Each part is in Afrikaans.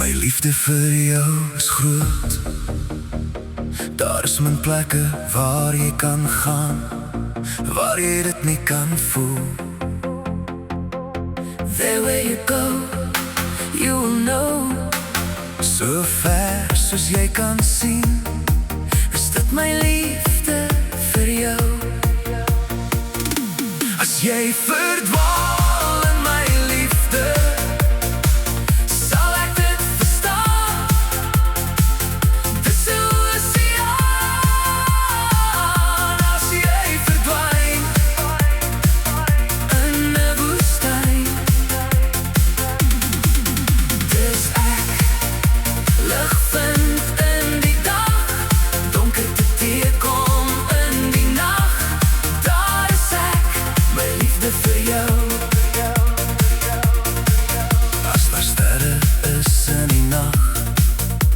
My liefde vir jou is groot. Daar is min plekke waar jy kan gaan, waar jy dit nie kan voel. There where you go, you will know. So ver soos jy kan sien, Is dit my liefde vir jou? as jy verdwaal in my liefde, Sal ek dit verstaan? Dis 'n oseaan as jy verdwyn in 'n woestyn. Dis ek, lig vind in die dag, donkerte teekom in die nag. Daar is ek, my liefde vir jou. as daar sterre is in die nag,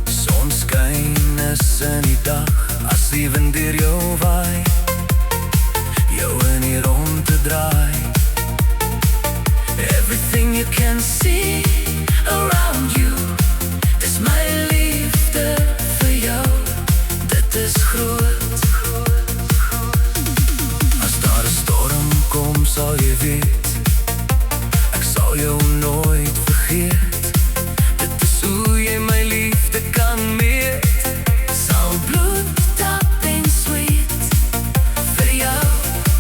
sonskyn is in die dag, as die wind deur jou waai, jou in die rondte draai. Everything you can see around you, dis my liefde vir jou. Dit is groot. As daar 'n storm kom, sal jy weet, ek sal jou nooit vergeet. Dit is hoe jy my liefde kan meet. Sal bloed tap en sweet vir jou.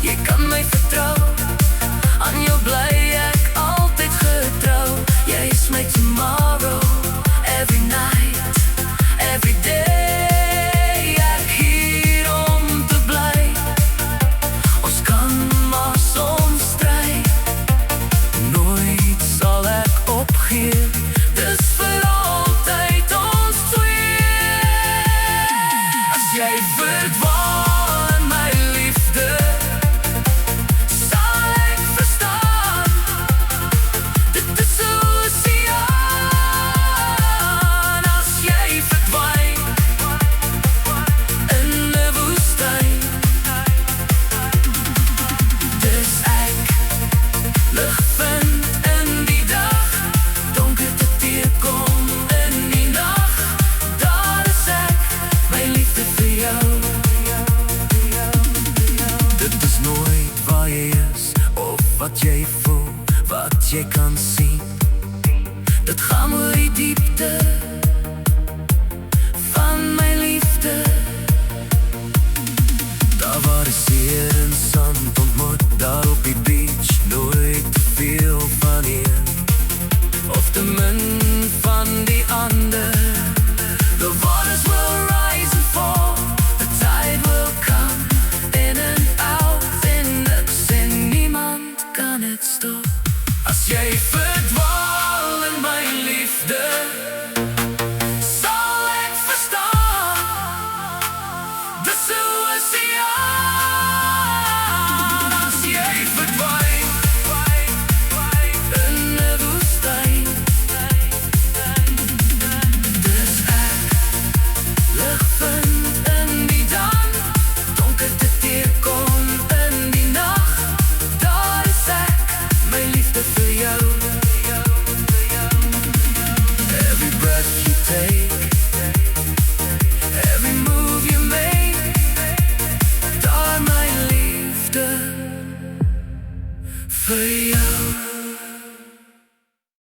Jy kan my vertrou, aan jou bly ek altyd getrou. Jy is my tomorrow, every night, every day. Ek hier om te bly. Ons kan maar soms stry, Nooit sal ek opgee, dis vir altyd ons twee. as jy verdwaal in my liefde, Sal ek verstaan? Dit is 'n oseaan as jy verdwyn in 'n woestyn. Dis ek, lig vind in die dag, donkerte teekom in die nag. Daar is ek, my liefde vir jou. dit is nooit waar jy is, of wat jy voel, wat jy kan sien. Dit gaan oor die diepte van my liefde. Daar waar die see en sand ontmoet, daar op die beach, nooit te veel van een, Of te min van die ander.